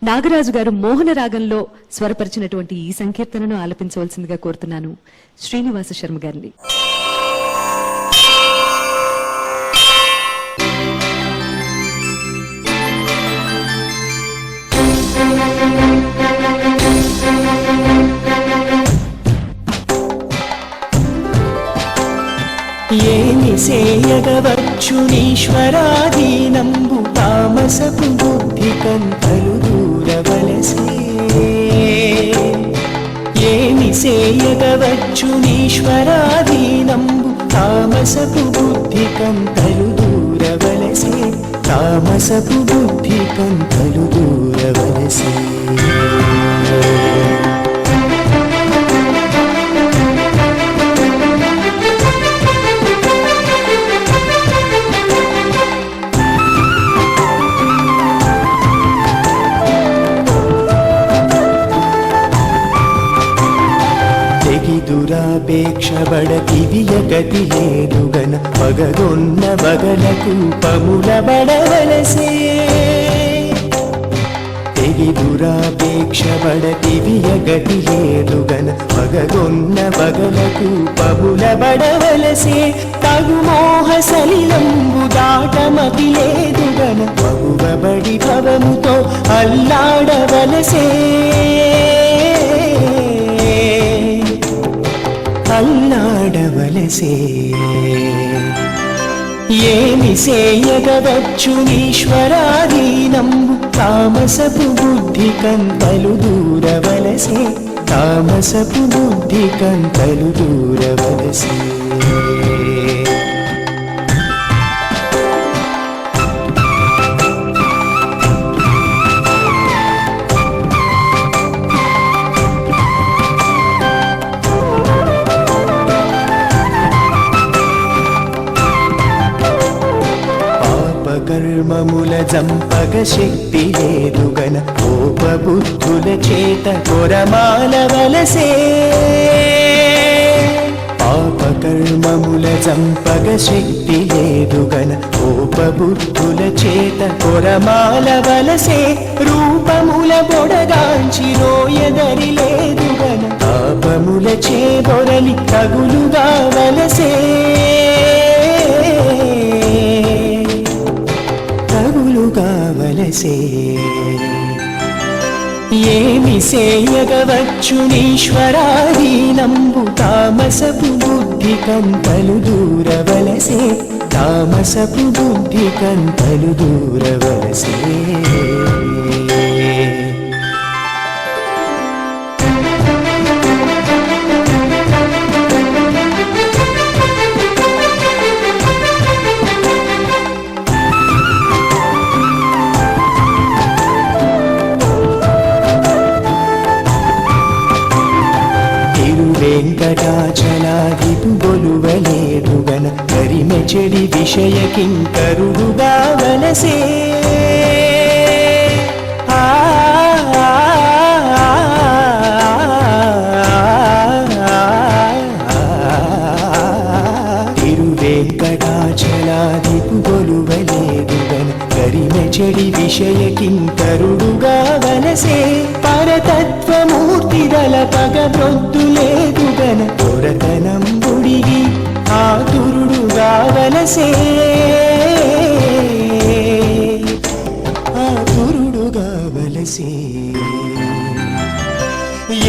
నాగరాజు గారు మోహన రాగంలో స్వరపరిచినటువంటి ఈ సంకీర్తనను ఆలపించవలసిందిగా కోరుతున్నాను శ్రీనివాస శర్మ గారిని. ఏమి సేయగవచ్చునీశ్వరాధీనంబు తామసపు బుద్ధి కంతలు దూరవలసే. ఏమి సేయగవచ్చునీశ్వరాధీనంబు తామసపు బుద్ధి కంతలు దూరవలసే. తామసపు బుద్ధి కంతలు దూరవలసే. దురాపేక్ష బడతివియగతి లేదుగన పగగొన్న బగలకు పముల బడవలసే. తెగి దురాపేక్ష బడతివియగతి లేదుగన పగగొన్న బగలకు పముల బడవలసే. తగు మోహ సలిలంబు దాటమతి లేదుగన పగువబడి భవముతో అల్లాడవలసే. అల్లాడవలసే. ఏమి సేయగవచ్చునీశ్వరాధీనంబు తామసపు బుద్ధి కంతలు దూరవలసే. తామసపు బుద్ధి కంతలు దూరవలసే. కర్మముల జంపగ శక్తి లేదుగన కోపబుద్ధుల చేత కొరమాలవలసే. పాపకర్మముల జంపగ శక్తి లేదుగన కోపబుద్ధుల చేత కొరమాలవలసే. రూపముల బొడగాంచి రోయదరి లేదుగన పాపముల చేబొరలి తగులుగా వలసే. కావలసే. ఏమి సేయగవచ్చునీశ్వరాధీనంబు తామసపు బుద్ధి కంతలు దూరవలసే. తామసపు బుద్ధి కంతలు దూరవలసే. వెంకటాచలాదిపు గొలువలేదుగన కరిమె చెడి విషయ కింకరుడుగా వలసే. తిరువెంకటాచలాదిపు గొలువలేదుగన కరిమె చెడి విషయ కింకరుడుగా వలసే. పరతత్వమూర్తిదల పగబ్రొద్దులేదుగన పొరతనం బుడిగి ఆతురుడుగా వలసే. ఆతురుడుగా వలసే.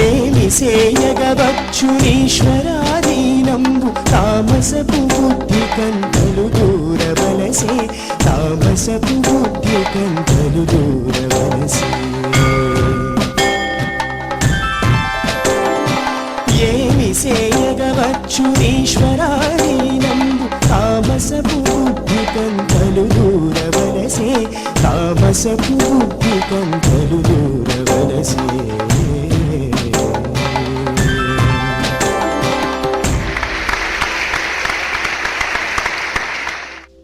ఏమి సేయగవచ్చునీశ్వరాధీనంబు తామసపు బుద్ధి కంతలు దూరవలసే. తామసపు బుద్ధి కంతలు దూరవలసే. ఏమి సేయగవచ్చునీశ్వరాధీనంబు తామసపు బుద్ధి కంతలు దూరవలసే. తామసపు బుద్ధి కంతలు దూరవలసే.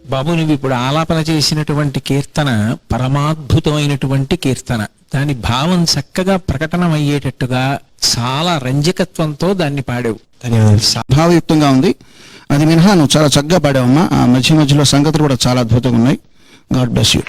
బాబు, నువ్వు ఇప్పుడు ఆలాపన చేసినటువంటి కీర్తన పరమాద్భుతమైనటువంటి కీర్తన. దాని భావం చక్కగా ప్రకటనమయ్యేటట్టుగా చాలా రంజకత్వంతో దాన్ని పాడావు. ధన్యవాదాలు. భావయుక్తంగా ఉంది. అది మినహా నువ్వు చాలా చక్కగా పాడావమ్మా. ఆ మధ్య మధ్యలో సంగతులు కూడా చాలా అద్భుతంగా ఉన్నాయి. God bless you.